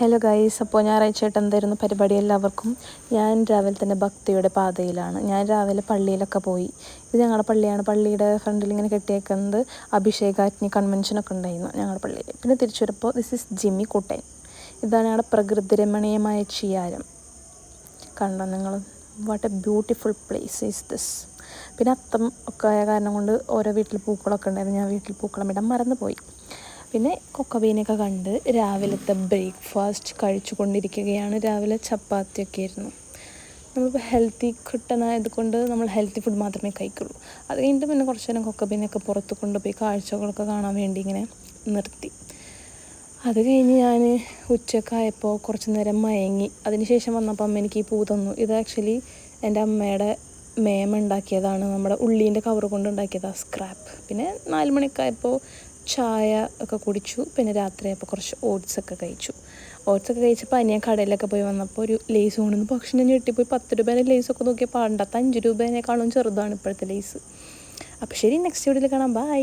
Hello guys, അപ്പോൾ ഞായറാഴ്ചയായിട്ട് എന്തായിരുന്നു പരിപാടി? എല്ലാവർക്കും ഞാൻ രാവിലെ തന്നെ ഭക്തിയുടെ പാതയിലാണ്. ഞാൻ രാവിലെ പള്ളിയിലൊക്കെ പോയി. ഇത് ഞങ്ങളുടെ പള്ളിയാണ്. പള്ളിയുടെ ഫ്രണ്ടിൽ ഇങ്ങനെ കെട്ടിയേക്കുന്നത് അഭിഷേകാഗ്നി കൺവെൻഷനൊക്കെ ഉണ്ടായിരുന്നു ഞങ്ങളുടെ പള്ളിയിൽ. പിന്നെ തിരിച്ചു വരുമ്പോൾ ദിസ് ഇസ് ജിമ്മി കൂട്ടൻ. ഇതാണ് ഞങ്ങളുടെ പ്രകൃതി രമണീയമായ ചിയാരം. കണ്ടോ നിങ്ങൾ? What A beautiful place is this. പിന്നെ അത്തം ഒക്കെ ആയ കാരണം കൊണ്ട് ഓരോ വീട്ടിൽ പൂക്കളൊക്കെ ഉണ്ടായിരുന്നു. ഞാൻ വീട്ടിൽ പൂക്കളം ഇടാൻ മറന്നു പോയി. പിന്നെ കൊക്കബീനൊക്കെ കണ്ട് രാവിലത്തെ ബ്രേക്ക്ഫാസ്റ്റ് കഴിച്ചു കൊണ്ടിരിക്കുകയാണ്. രാവിലെ ചപ്പാത്തിയൊക്കെ ആയിരുന്നു. നമ്മളിപ്പോൾ ഹെൽത്തി കിട്ടണത് കൊണ്ട് നമ്മൾ ഹെൽത്തി ഫുഡ് മാത്രമേ കഴിക്കുള്ളൂ. അത് കഴിഞ്ഞിട്ട് പിന്നെ കുറച്ച് നേരം കൊക്കബീനൊക്കെ പുറത്ത് കൊണ്ടുപോയി കാഴ്ചകളൊക്കെ കാണാൻ വേണ്ടി ഇങ്ങനെ നിർത്തി. അത് കഴിഞ്ഞ് ഞാൻ ഉച്ചക്കായപ്പോൾ കുറച്ച് നേരം മയങ്ങി. അതിനുശേഷം വന്നപ്പോൾ അമ്മ എനിക്ക് ഈ പൂ തന്നു. ഇത് ആക്ച്വലി എൻ്റെ അമ്മയുടെ മേമ ഉണ്ടാക്കിയതാണ്. നമ്മുടെ ഉള്ളീൻ്റെ കവർ കൊണ്ട് ഉണ്ടാക്കിയതാണ്, സ്ക്രാപ്പ്. പിന്നെ 4 മണിക്കായപ്പോൾ ചായ ഒക്കെ കുടിച്ചു. പിന്നെ രാത്രിയായപ്പോൾ കുറച്ച് ഓട്സൊക്കെ കഴിച്ചപ്പോൾ ഞാൻ കടയിലൊക്കെ പോയി വന്നപ്പോൾ ഒരു ലേസ് കൊണ്ടുവന്നു. പക്ഷെ ഞാൻ ഞെട്ടിപ്പോയി. 10 രൂപേൻ്റെ ലേസൊക്കെ നോക്കിയപ്പോൾ പണ്ടത്തെ 5 രൂപേനേക്കാളും ചെറുതാണ് ഇപ്പോഴത്തെ ലേസ്. അപ്പോൾ ശരി, നെക്സ്റ്റ് വീഡിയോയിൽ കാണാം. ബൈ.